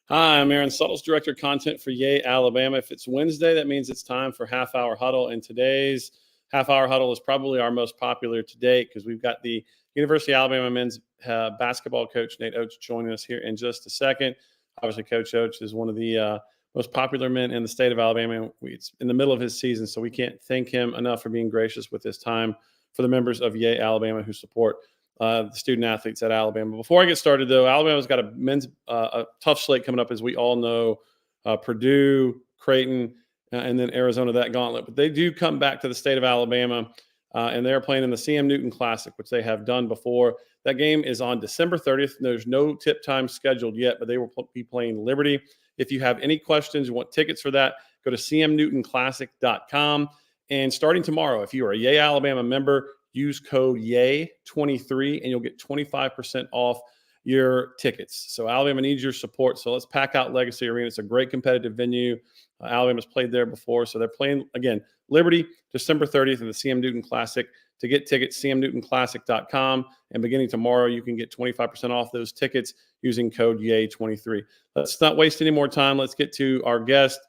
Hi, I'm Aaron Suttles, Director of Content for Yay, Alabama. If it's Wednesday, that means it's time for Half Hour Huddle. And today's Half Hour Huddle is probably our most popular to date because we've got the University of Alabama men's basketball coach, Nate Oats, joining us here in just a second. Obviously, Coach Oats is one of the most popular men in the state of Alabama. It's in the middle of his season, so we can't thank him enough for being gracious with his time for the members of Yay, Alabama who support the student athletes at Alabama. Before I get started, though, Alabama's got a tough slate coming up, as we all know. Purdue, Creighton, and then Arizona, that gauntlet. But they do come back to the state of Alabama, and they're playing in the CM Newton Classic, which they have done before. That game is on December 30th. There's no tip time scheduled yet, but they will be playing Liberty. If you have any questions, you want tickets for that, go to cmnewtonclassic.com. And starting tomorrow, if you are a Yay Alabama member, use code YAY23 and you'll get 25% off your tickets. So Alabama needs your support. So let's pack out Legacy Arena. It's a great competitive venue. Alabama's played there before. So they're playing, again, Liberty, December 30th in the CM Newton Classic. To get tickets, cmnewtonclassic.com. And beginning tomorrow, you can get 25% off those tickets using code YAY23. Let's not waste any more time. Let's get to our guest,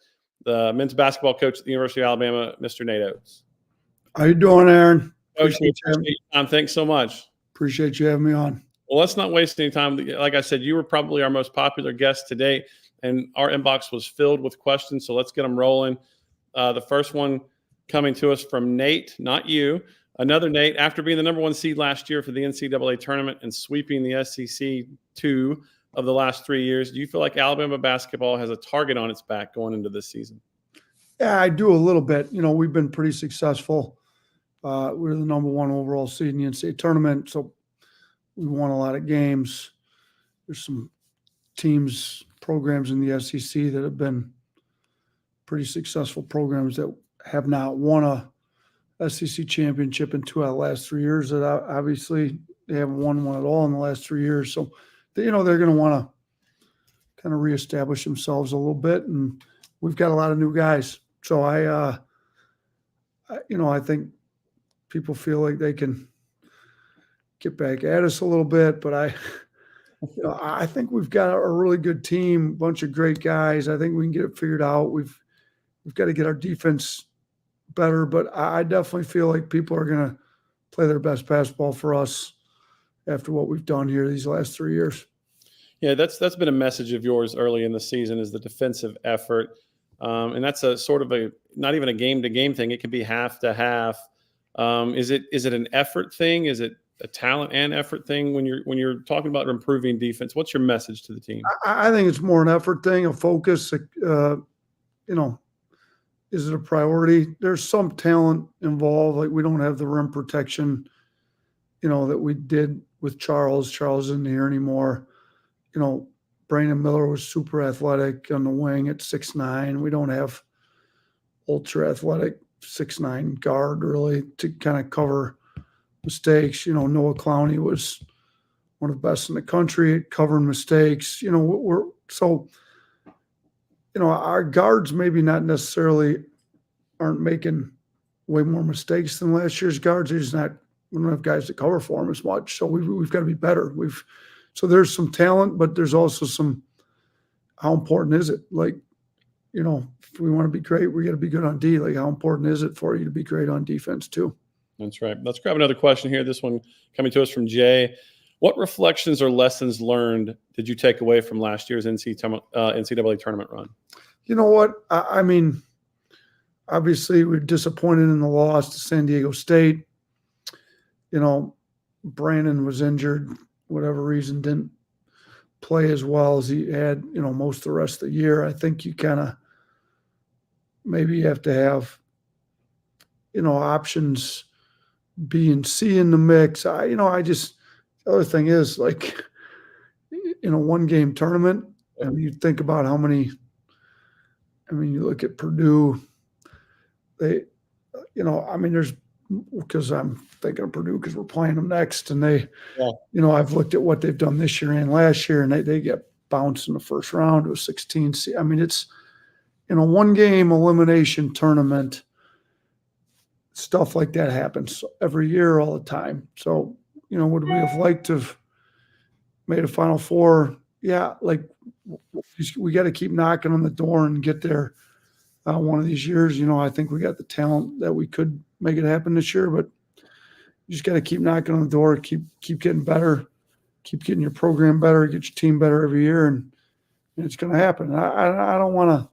the men's basketball coach at the University of Alabama, Mr. Nate Oats. How you doing, Aaron? Appreciate your time. Thanks so much. Appreciate you having me on. Well, let's not waste any time. Like I said, you were probably our most popular guest today, and our inbox was filled with questions, so let's get them rolling. The first one coming to us from Nate, not you, another Nate. After being the number one seed last year for the NCAA tournament and sweeping the SEC 2 of the last 3 years, do you feel like Alabama basketball has a target on its back going into this season? Yeah, I do a little bit. You know, we've been pretty successful. We're the number one overall seed in the NCAA tournament, so we won a lot of games. There's some teams, programs in the SEC that have been pretty successful programs that have not won a SEC championship in 2 out of the last 3 years. That obviously they haven't won one at all in the last 3 years. So, they're going to want to kind of reestablish themselves a little bit, and we've got a lot of new guys. So I think people feel like they can get back at us a little bit, but I think we've got a really good team, a bunch of great guys. I think we can get it figured out. We've got to get our defense better, but I definitely feel like people are going to play their best basketball for us after what we've done here these last 3 years. Yeah, that's been a message of yours early in the season, is the defensive effort. And that's a sort of not even a game-to-game thing. It could be half to half. Is it an effort thing? Is it a talent and effort thing when you're talking about improving defense? What's your message to the team? I think it's more an effort thing, a focus. Is it a priority? There's some talent involved. Like, we don't have the rim protection, that we did with Charles. Charles isn't here anymore. Brandon Miller was super athletic on the wing at 6'9". We don't have ultra athletic 6'9" guard really to kind of cover mistakes. Noah Clowney was one of the best in the country at covering mistakes. Our guards maybe not necessarily aren't making way more mistakes than last year's guards. We don't have guys to cover for them as much. So we've got to be better. So there's some talent, but there's also how important is it? Like, if we want to be great, we got to be good on D. Like, how important is it for you to be great on defense too? That's right. Let's grab another question here. This one coming to us from Jay. What reflections or lessons learned did you take away from last year's NCAA tournament run? You know what? I mean, obviously we're disappointed in the loss to San Diego State. Brandon was injured, whatever reason, didn't play as well as he had, most of the rest of the year. I think you kind of maybe have to have, options B and C in the mix. The other thing is, like, one game tournament, you think about how many, you look at Purdue, there's, because I'm thinking of Purdue because we're playing them next, and I've looked at what they've done this year and last year, and they get bounced in the first round to a 16 seed. It's one game elimination tournament. Stuff like that happens every year, all the time. So, would we have liked to have made a Final Four, yeah, like we got to keep knocking on the door and get there. One of these years, I think we got the talent that we could make it happen this year, but you just got to keep knocking on the door, keep getting better, keep getting your program better, get your team better every year, and it's going to happen. I don't want to,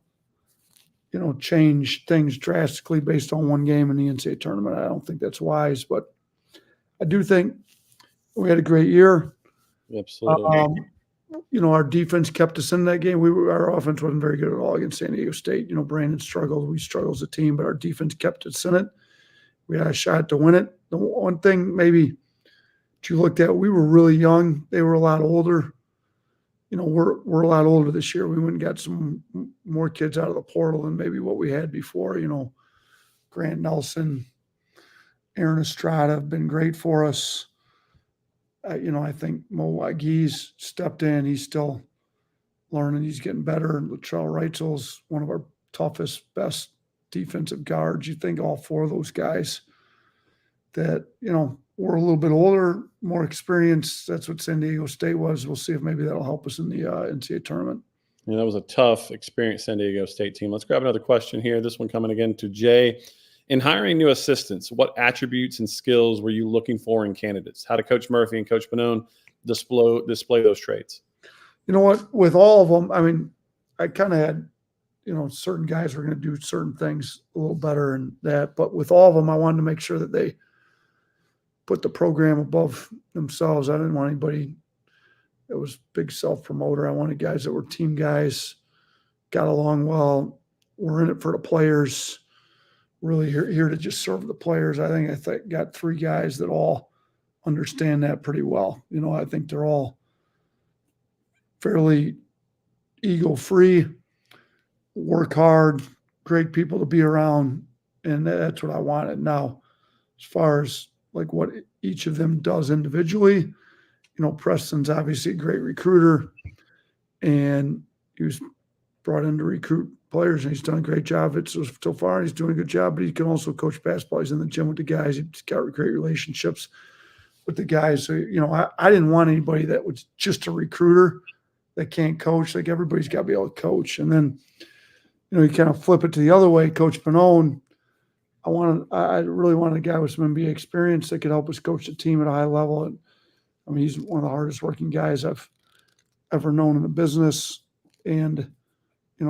change things drastically based on one game in the NCAA tournament. I don't think that's wise, but I do think we had a great year. Absolutely. Our defense kept us in that game. Our offense wasn't very good at all against San Diego State. Brandon struggled. We struggled as a team, but our defense kept us in it. We had a shot to win it. The one thing maybe that you looked at, we were really young. They were a lot older. We're a lot older this year. We went and got some more kids out of the portal than maybe what we had before. Grant Nelson, Aaron Estrada have been great for us. I think Mo Wagee's stepped in. He's still learning. He's getting better. And Latrell Reitzel's one of our toughest, best defensive guards. You think all four of those guys that, we're a little bit older, more experienced. That's what San Diego State was. We'll see if maybe that'll help us in the NCAA tournament. Yeah, that was a tough, experienced San Diego State team. Let's grab another question here. This one coming again to Jay. In hiring new assistants, what attributes and skills were you looking for in candidates? How did Coach Murphy and Coach Pannone display those traits? You know what? With all of them, I mean, I kind of had, certain guys were going to do certain things a little better and that. But with all of them, I wanted to make sure that they put the program above themselves. I didn't want anybody that was big self-promoter. I wanted guys that were team guys, got along well, were in it for the players, really here to just serve the players. I think got three guys that all understand that pretty well. I think they're all fairly ego-free, work hard, great people to be around, and that's what I wanted. Now, as far as like what each of them does individually, Preston's obviously a great recruiter, and he was brought in to recruit players, and he's done a great job. So far, he's doing a good job, but he can also coach basketball. He's in the gym with the guys. He's got great relationships with the guys. So, I didn't want anybody that was just a recruiter that can't coach. Like, everybody's got to be able to coach. And then, you kind of flip it to the other way. Coach Pannone, I really wanted a guy with some NBA experience that could help us coach the team at a high level. And I mean, he's one of the hardest working guys I've ever known in the business. And, he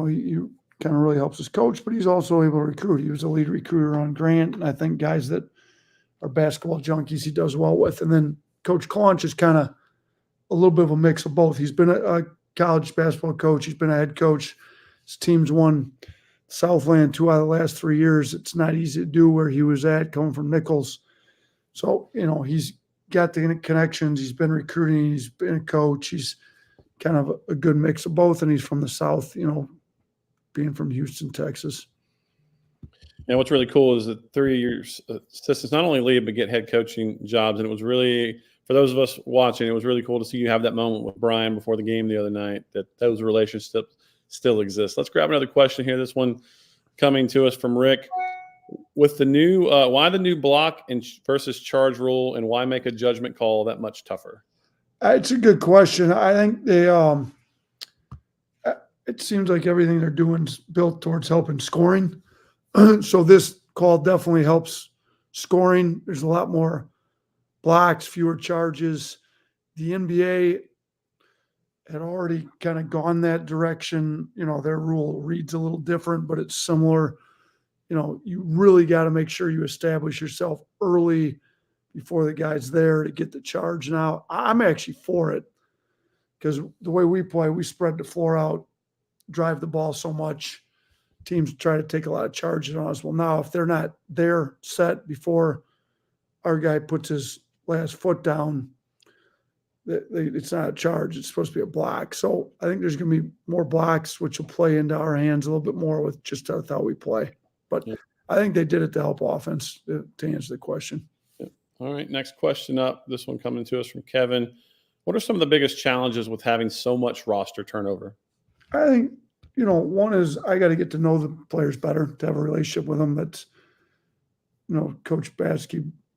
kind of really helps us coach, but he's also able to recruit. He was a lead recruiter on Grant. And I think guys that are basketball junkies, he does well with. And then Coach Claunch is kind of a little bit of a mix of both. He's been a college basketball coach. He's been a head coach. His team's won Southland 2 out of the last 3 years. It's not easy to do where he was at, coming from Nichols. So, he's got the connections. He's been recruiting. He's been a coach. He's kind of a good mix of both, and he's from the South, being from Houston, Texas. And what's really cool is that 3 years assistants not only lead but get head coaching jobs. And it was really, for those of us watching, it was really cool to see you have that moment with Brian before the game the other night, that those relationships still exist. Let's grab another question here. This one coming to us from Rick. With the new, why the new block versus charge rule, and why make a judgment call that much tougher? It's a good question. I think they, it seems like everything they're doing is built towards helping scoring. So this call definitely helps scoring. There's a lot more blocks, fewer charges. The NBA had already kind of gone that direction. Their rule reads a little different, but it's similar. You really got to make sure you establish yourself early before the guy's there to get the charge. Now, I'm actually for it because the way we play, we spread the floor out, drive the ball so much. Teams try to take a lot of charges on us. Well, now if they're not there set before our guy puts his last foot down, it's not a charge. It's supposed to be a block. So I think there's going to be more blocks, which will play into our hands a little bit more with just how we play. But yeah, I think they did it to help offense, to answer the question. Yeah. All right, next question up. This one coming to us from Kevin. What are some of the biggest challenges with having so much roster turnover? I think, one is I got to get to know the players better, to have a relationship with them. That's,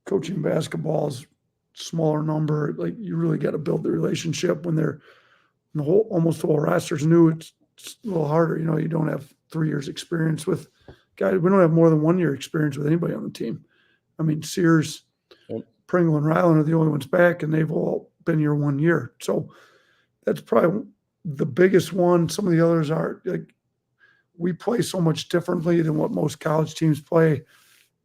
coaching basketball is smaller number. Like, you really got to build the relationship when they're and almost the whole roster's new. It's a little harder. You don't have 3 years experience with guys. We don't have more than 1 year experience with anybody on the team. I mean, Sears, Pringle, and Ryland are the only ones back, and they've all been here 1 year. So that's probably the biggest one. Some of the others are like, we play so much differently than what most college teams play.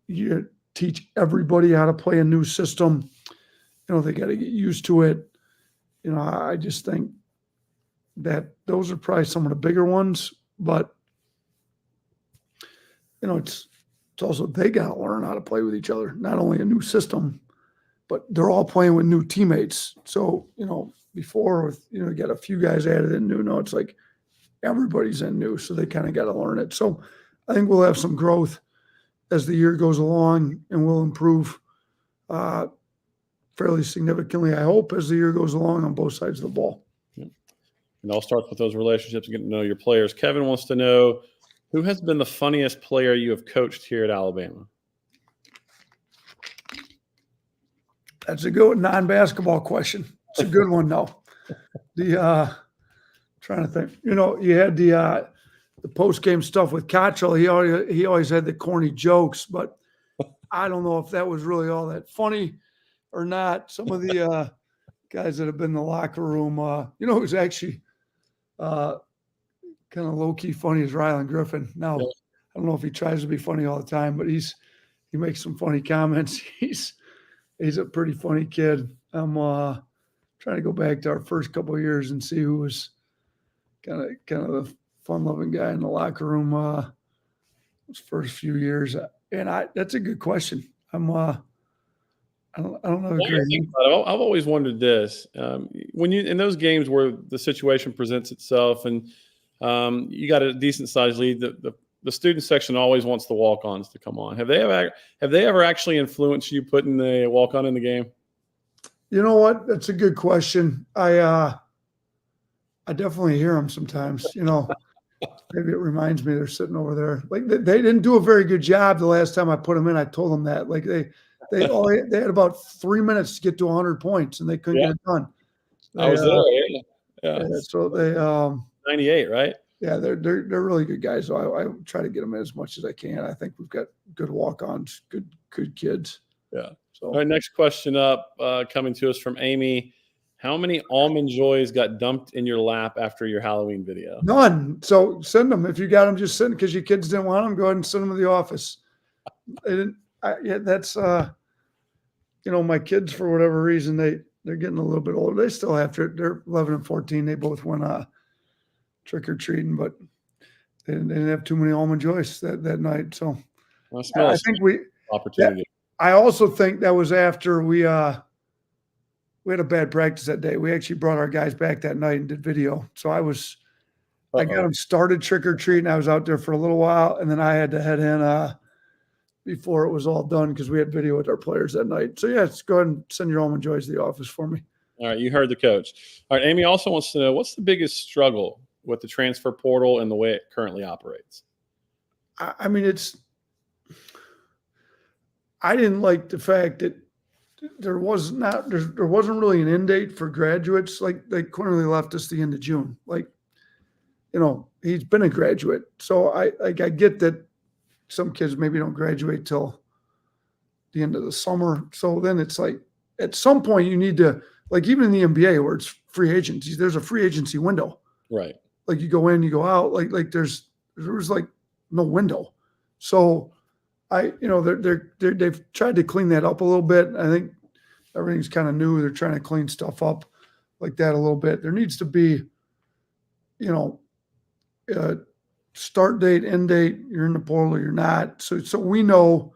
You teach everybody how to play a new system. They got to get used to it. I just think that those are probably some of the bigger ones, but it's also, they got to learn how to play with each other, not only a new system, but they're all playing with new teammates. So, before with, you got a few guys added in new, it's like everybody's in new. So they kind of got to learn it. So I think we'll have some growth as the year goes along, and we'll improve fairly significantly, I hope, as the year goes along on both sides of the ball. Yeah. It all starts with those relationships and getting to know your players. Kevin wants to know, who has been the funniest player you have coached here at Alabama? That's a good non-basketball question. It's a good one, though. Trying to think. You had the post-game stuff with Cottrell. He always had the corny jokes, but I don't know if that was really all that funny or not. Some of the guys that have been in the locker room, who's actually kind of low-key funny is Ryland Griffin. Now, I don't know if he tries to be funny all the time, but he makes some funny comments. He's a pretty funny kid. I'm trying to go back to our first couple of years and see who was kind of the fun-loving guy in the locker room those first few years. And that's a good question. I don't know. I've always wondered this. When you in those games where the situation presents itself and you got a decent sized lead, the student section always wants the walk-ons to come on. Have they ever actually influenced you putting the walk-on in the game? You know what? That's a good question. I definitely hear them sometimes. Maybe it reminds me they're sitting over there. Like they didn't do a very good job the last time I put them in. I told them that. Like they had about 3 minutes to get to 100 points, and they couldn't get it done. I was there. Yeah. So they 98, right? Yeah, they're really good guys. So I try to get them in as much as I can. I think we've got good walk-ons, good kids. Yeah. So all right, next question up, coming to us from Amy. How many Almond Joys got dumped in your lap after your Halloween video? None. So send them. If you got them just sitting because your kids didn't want them, go ahead and send them to the office. That's my kids, for whatever reason, they're getting a little bit older. They still have to. They're 11 and 14. They both went trick or treating, but they didn't have too many Almond Joys that night. So I think opportunity. I also think that was after we had a bad practice that day. We actually brought our guys back that night and did video. So I got them started trick or treating. I was out there for a little while, and then I had to head in before it was all done because we had video with our players that night. So yes, go ahead and send your Almond Joys to the office for me. All right, you heard the coach. All right, Amy also wants to know, what's the biggest struggle with the transfer portal and the way it currently operates? I mean, I didn't like the fact that there wasn't really an end date for graduates. Like Quinterly left us the end of June. Like, he's been a graduate. So I get that some kids maybe don't graduate till the end of the summer. So then it's like, at some point you need to, like, even in the NBA where it's free agency, there's a free agency window. Right. Like you go in, you go out, like there was like no window. So they've tried to clean that up a little bit. I think everything's kind of new. They're trying to clean stuff up like that a little bit. There needs to be, start date, end date. You're in the portal, you're not. So we know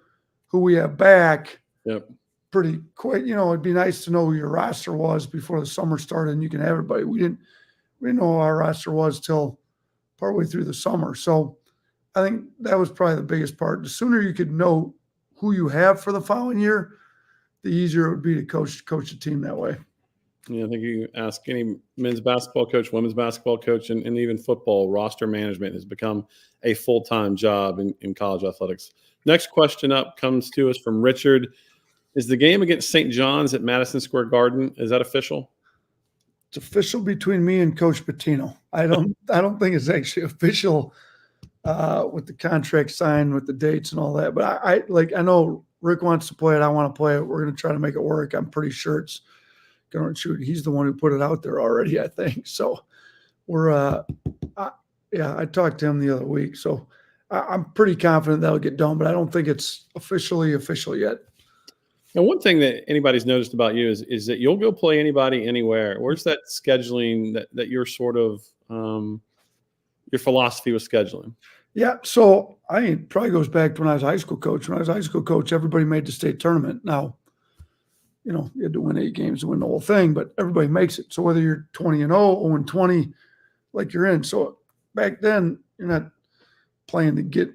who we have back. Yep. Pretty quick. It'd be nice to know who your roster was before the summer started, and you can have everybody. We didn't know who our roster was till partway through the summer. So I think that was probably the biggest part. The sooner you could know who you have for the following year, the easier it would be to coach the team that way. Yeah, I think you ask any men's basketball coach, women's basketball coach, and even football, roster management has become a full-time job in college athletics. Next question up comes to us from Richard. Is the game against St. John's at Madison Square Garden, is that official? It's official between me and Coach Patino. I don't think it's actually official with the contract signed with the dates and all that. But I know Rick wants to play it. I want to play it. We're going to try to make it work. I'm pretty sure it's going to shoot. He's the one who put it out there already, I think. So we're, I talked to him the other week. So I'm pretty confident that'll get done, but I don't think it's officially official yet. And one thing that anybody's noticed about you is that you'll go play anybody anywhere. Where's that scheduling that you're sort of your philosophy with scheduling? Yeah, so it probably goes back to when I was a high school coach. When I was a high school coach, everybody made the state tournament. Now, you had to win 8 games to win the whole thing, but everybody makes it. So whether you're 20-0, 0-20, like you're in. So back then, you're not playing to get,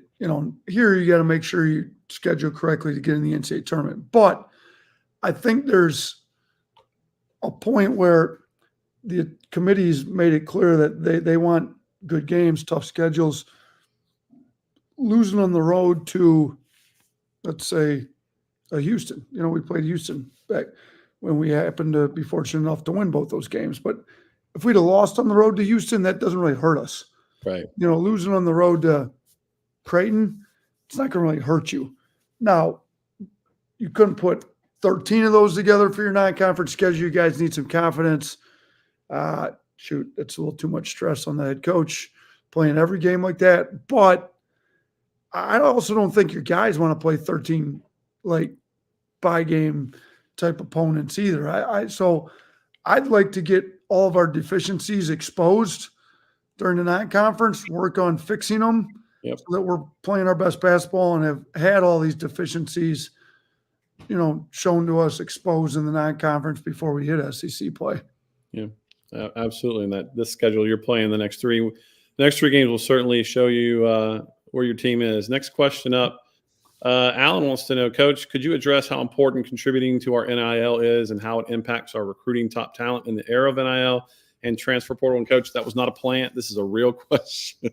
here you got to make sure you schedule correctly to get in the NCAA tournament. But I think there's a point where the committees made it clear that they want good games, tough schedules. Losing on the road to, let's say, Houston. We played Houston back when we happened to be fortunate enough to win both those games. But if we'd have lost on the road to Houston, that doesn't really hurt us. Right. Losing on the road to Creighton, it's not going to really hurt you. Now, you couldn't put 13 of those together for your non-conference schedule. You guys need some confidence. Shoot, that's a little too much stress on the head coach playing every game like that. But I also don't think your guys want to play 13 by game type opponents either. So I'd like to get all of our deficiencies exposed during the non-conference, work on fixing them. Yep. So that we're playing our best basketball and have had all these deficiencies, shown to us, exposed in the non-conference before we hit SEC play. Yeah, absolutely. And this schedule you're playing the next three games will certainly show you where your team is. Next question up. Alan wants to know, Coach, could you address how important contributing to our NIL is and how it impacts our recruiting top talent in the era of NIL and transfer portal? And Coach, that was not a plant. This is a real question.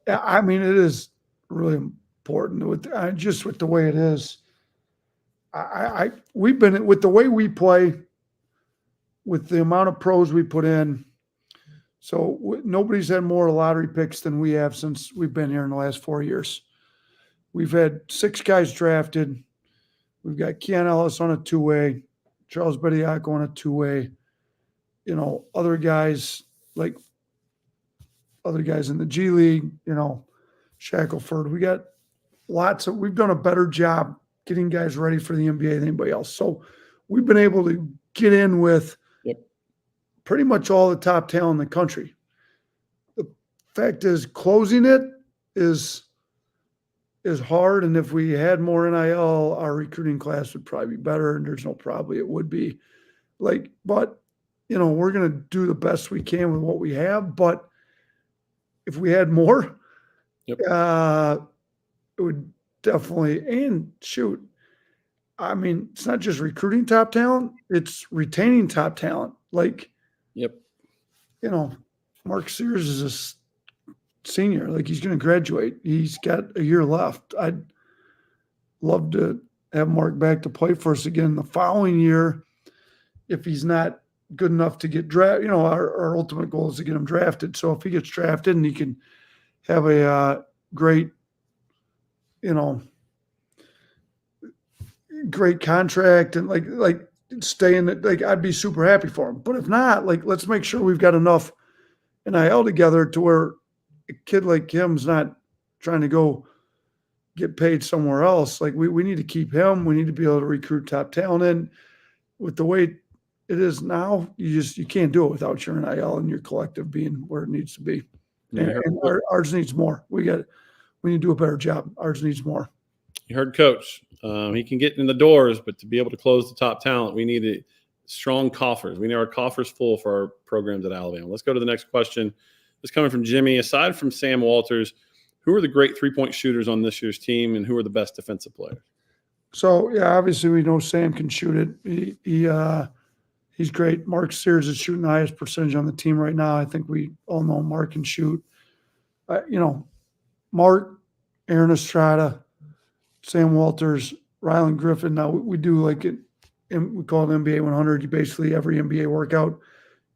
Yeah, it is really important with the way it is. We've been with the way we play, with the amount of pros we put in. So nobody's had more lottery picks than we have since we've been here in the last 4 years. We've had 6 guys drafted. We've got Keon Ellis on a 2-way, Charles Bediako on a 2-way. Other guys in the G League, Shackelford. We got we've done a better job getting guys ready for the NBA than anybody else. So we've been able to get in with pretty much all the top talent in the country. The fact is, closing it is hard. And if we had more NIL, our recruiting class would probably be better. And there's no probably it would be but we're going to do the best we can with what we have. But if we had more, it would definitely, and shoot, it's not just recruiting top talent, it's retaining top talent. Mark Sears is a senior, he's going to graduate. He's got a year left. I'd love to have Mark back to play for us again the following year. If he's not good enough to get drafted, our ultimate goal is to get him drafted. So if he gets drafted and he can have a great, great contract and stay in it, I'd be super happy for him. But if not, let's make sure we've got enough NIL together to where a kid like him's not trying to go get paid somewhere else. We need to keep him. We need to be able to recruit top talent. And with the way it is now, you can't do it without your NIL and your collective being where it needs to be. And ours needs more. We need to do a better job. Ours needs more. You heard Coach. He can get in the doors, but to be able to close the top talent, we need strong coffers. We need our coffers full for our programs at Alabama. Let's go to the next question. This coming from Jimmy. Aside from Sam Walters, who are the great three-point shooters on this year's team, and who are the best defensive players? So, yeah, obviously we know Sam can shoot it. He's great. Mark Sears is shooting the highest percentage on the team right now. I think we all know Mark can shoot. Mark, Aaron Estrada, Sam Walters, Rylan Griffin. Now we do it, and we call it NBA 100. You basically, every NBA workout,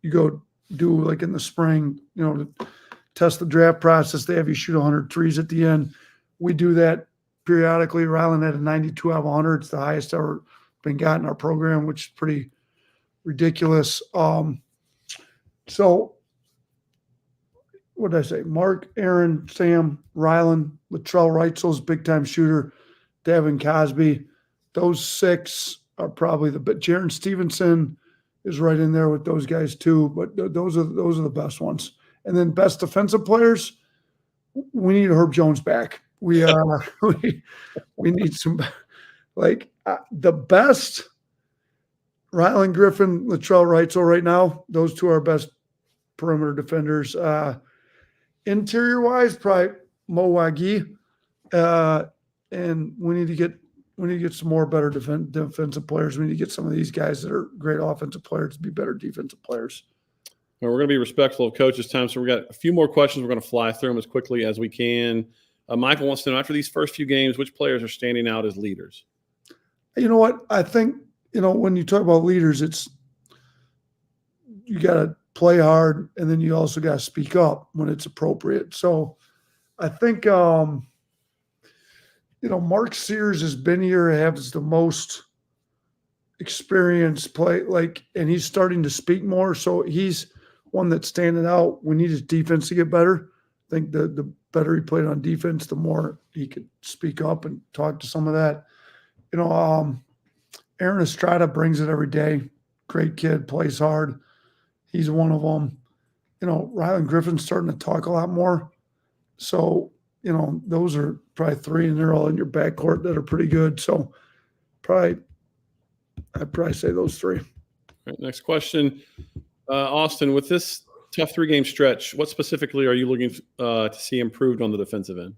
you go do like in the spring, to test the draft process. They have you shoot 100 threes at the end. We do that periodically. Ryland had a 92 out of 100. It's the highest ever been got in our program, which is pretty ridiculous. So what did I say? Mark, Aaron, Sam, Ryland, Latrell Reitzel's big-time shooter, Devin Cosby. Those 6 are probably but Jaron Stevenson is right in there with those guys too. But those are the best ones. And then best defensive players, we need Herb Jones back. We need some the best. Ryland Griffin, Latrell Reitzel right now. Those 2 are our best perimeter defenders. Interior wise, probably Mo Wagi. And we need to get some more better defensive players. We need to get some of these guys that are great offensive players to be better defensive players. Well, we're going to be respectful of coach's time, so we got a few more questions. We're going to fly through them as quickly as we can. Michael wants to know, after these first few games, which players are standing out as leaders? You know what? I think, when you talk about leaders, it's you got to play hard, and then you also got to speak up when it's appropriate. So I think, Mark Sears has been here, has the most experience and he's starting to speak more. So he's one that's standing out. We need his defense to get better. I think the better he played on defense, the more he could speak up and talk to some of that. Aaron Estrada brings it every day. Great kid, plays hard. He's one of them. Ryland Griffin's starting to talk a lot more. So, those are probably 3, and they're all in your backcourt that are pretty good. So I'd probably say those 3. All right, next question. Austin, with this tough 3-game stretch, what specifically are you looking to see improved on the defensive end?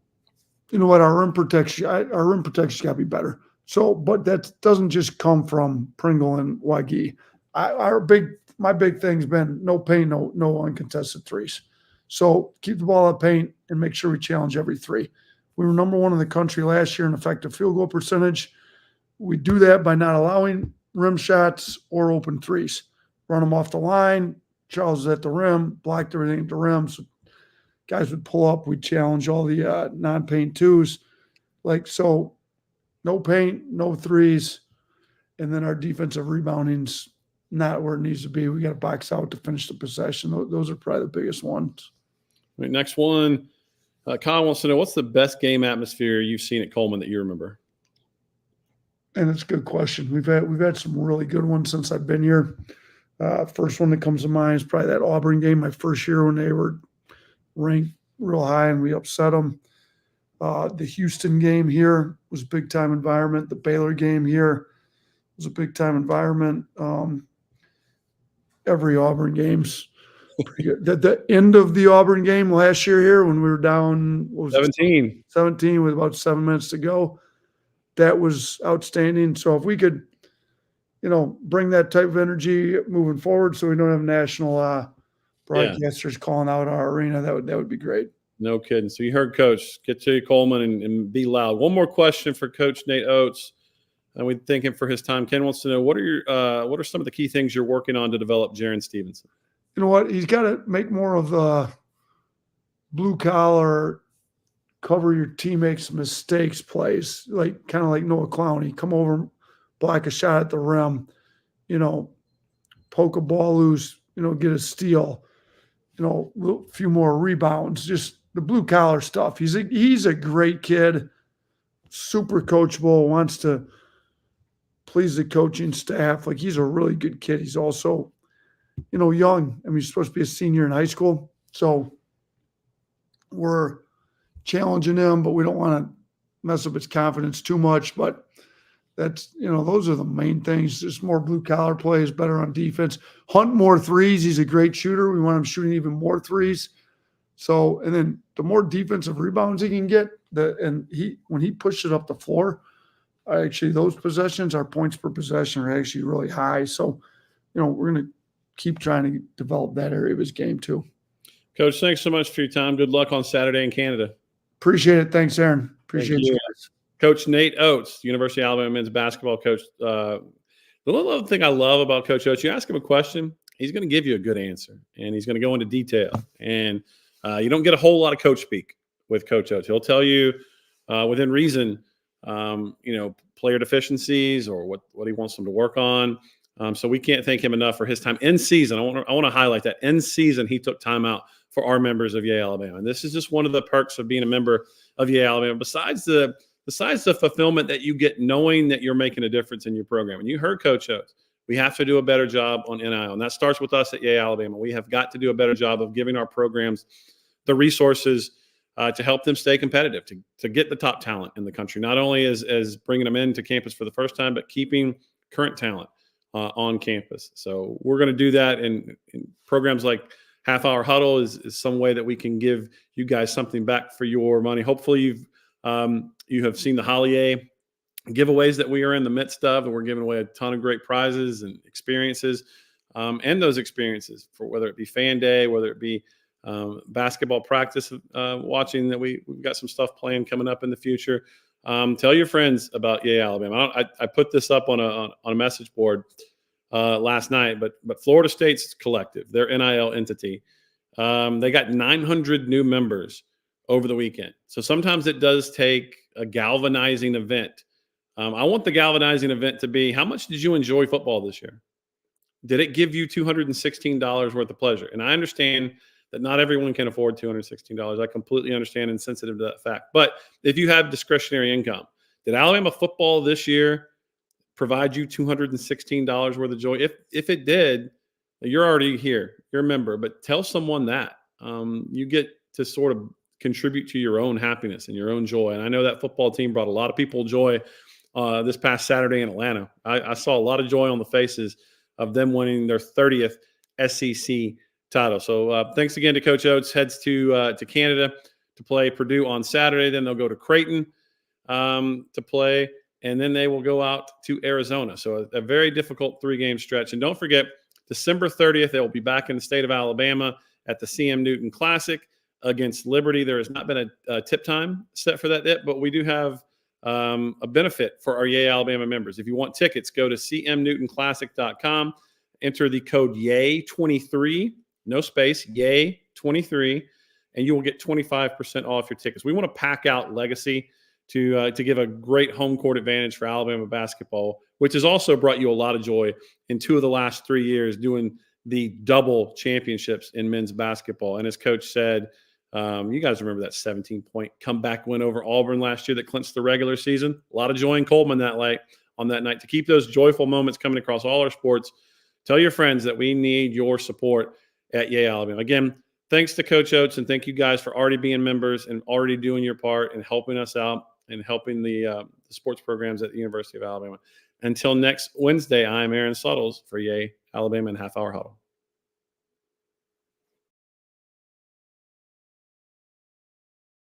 You know what? Our rim protection got to be better. So, but that doesn't just come from Pringle and Wagi. My big thing's been no paint, no uncontested threes. So keep the ball at paint and make sure we challenge every 3. We were number 1 in the country last year in effective field goal percentage. We do that by not allowing rim shots or open threes. Run them off the line. Charles is at the rim, blocked everything at the rim. So guys would pull up. We'd challenge all the non-paint 2s. So no paint, no threes. And then our defensive rebounding's not where it needs to be. We got to box out to finish the possession. Those are probably the biggest ones. All right, next one. Kyle wants to know, what's the best game atmosphere you've seen at Coleman that you remember? And it's a good question. We've had some really good ones since I've been here. First one that comes to mind is probably that Auburn game, my first year when they were ranked real high and we upset them. The Houston game here was a big-time environment. The Baylor game here was a big-time environment. Every Auburn game's pretty good. The end of the Auburn game last year here when we were down 17 with about 7 minutes to go, that was outstanding. So if we could, bring that type of energy moving forward so we don't have national broadcasters calling out our arena, that would be great. No kidding. So you heard Coach. Get to you, Coleman, and be loud. One more question for Coach Nate Oats. And we thank him for his time. Ken wants to know, what are some of the key things you're working on to develop Jaron Stevenson? You know what? He's got to make more of the blue collar, cover your teammates' mistakes plays, kind of like Noah Clowney. Come over, block a shot at the rim, poke a ball loose, get a steal, a few more rebounds, just the blue collar stuff. He's a great kid, super coachable, wants to please the coaching staff. He's a really good kid. He's also, young. He's supposed to be a senior in high school. So we're challenging him, but we don't want to mess up his confidence too much. But that's, those are the main things. Just more blue collar plays, better on defense. Hunt more threes. He's a great shooter. We want him shooting even more threes. So, and then the more defensive rebounds he can get, when he pushes it up the floor, actually those possessions, our points per possession are actually really high. So, we're going to keep trying to develop that area of his game too. Coach, thanks so much for your time. Good luck on Saturday in Canada. Appreciate it. Thanks, Aaron. Appreciate you guys. Coach Nate Oats, University of Alabama men's basketball coach. The little thing I love about Coach Oats, you ask him a question, he's going to give you a good answer, and he's going to go into detail. And you don't get a whole lot of coach speak with Coach Oates. He'll tell you within reason, player deficiencies or what he wants them to work on. So we can't thank him enough for his time in season. I want to highlight that in season he took time out for our members of Yale, Alabama. And this is just one of the perks of being a member of Yale, Alabama. Besides the fulfillment that you get knowing that you're making a difference in your program. And you heard Coach Oates. We have to do a better job on NIL, and that starts with us at Yale, Alabama. We have got to do a better job of giving our programs the resources to help them stay competitive, to get the top talent in the country, not only as bringing them into campus for the first time, but keeping current talent on campus. So we're going to do that in programs like Half-Hour Huddle is some way that we can give you guys something back for your money. Hopefully you have seen the Hollier giveaways that we are in the midst of, and we're giving away a ton of great prizes and experiences, and those experiences for whether it be fan day, whether it be basketball practice, watching that we've got some stuff planned coming up in the future. Tell your friends about Yale, Alabama. I put this up on a message board last night, but Florida State's collective, their NIL entity, they got 900 new members over the weekend. So sometimes it does take a galvanizing event. I want the galvanizing event to be, how much did you enjoy football this year? Did it give you $216 worth of pleasure? And I understand that not everyone can afford $216. I completely understand and sensitive to that fact. But if you have discretionary income, did Alabama football this year provide you $216 worth of joy? If it did, you're already here. You're a member. But tell someone that. You get to sort of contribute to your own happiness and your own joy. And I know that football team brought a lot of people joy this past Saturday in Atlanta. I saw a lot of joy on the faces of them winning their 30th SEC title. So thanks again to Coach Oates. Heads to Canada to play Purdue on Saturday. Then they'll go to Creighton to play, and then they will go out to Arizona. So a very difficult 3-game stretch. And don't forget, December 30th, they will be back in the state of Alabama at the CM Newton Classic against Liberty. There has not been a tip time set for that yet, but we do have a benefit for our Yay Alabama members. If you want tickets, go to cmnewtonclassic.com, enter the code YAY23, no space, YAY23, and you will get 25% off your tickets. We want to pack out Legacy to give a great home court advantage for Alabama basketball, which has also brought you a lot of joy in 2 of the last 3 years doing the double championships in men's basketball. And as Coach said, you guys remember that 17-point comeback win over Auburn last year that clinched the regular season? A lot of joy in Coleman on that night. To keep those joyful moments coming across all our sports, tell your friends that we need your support at Yale, Alabama. Again, thanks to Coach Oates, and thank you guys for already being members and already doing your part and helping us out and helping the sports programs at the University of Alabama. Until next Wednesday, I'm Aaron Suttles for Yay, Alabama and Half-Hour Huddle.